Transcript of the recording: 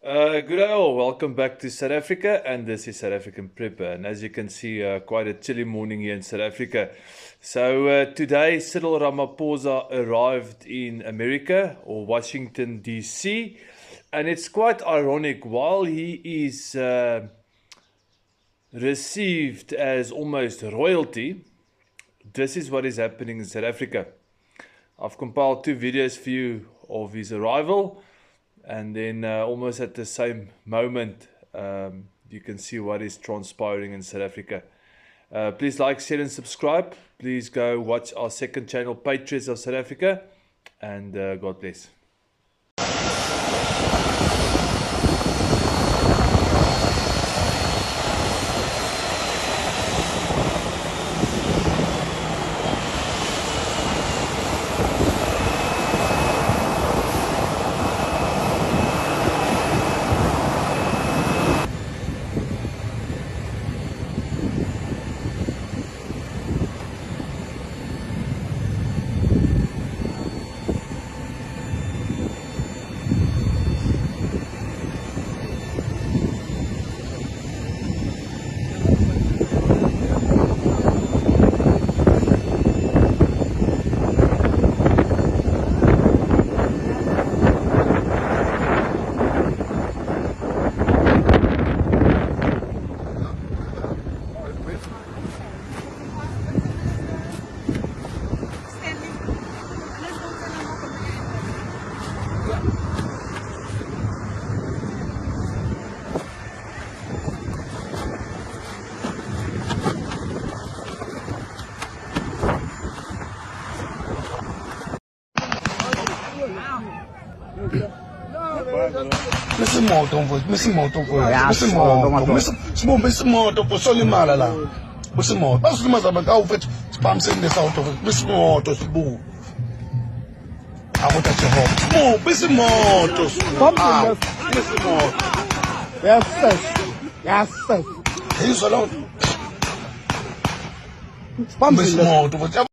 Good day all, welcome back to South Africa, and this is South African Prepper. And as you can see, quite a chilly morning here in South Africa. So today, Cyril Ramaphosa arrived in America, or Washington DC, and it's quite ironic. While he is received as almost royalty, this is what is happening in South Africa. I've compiled two videos for you of his arrival, and then almost at the same moment you can see what is transpiring in South Africa. Please like, share and subscribe. Please go watch our second channel, Patriots of South Africa, and God bless. Mr. Moto, Solimala la. Mr. Moto, basi mazabaka ufethu sibamseni nesouth of Mr. Moto sibu. Akuthathe home. Mr. Moto. Mr. Moto. Yes, sir. Yes, sir. Hey, so long. Mr. Moto.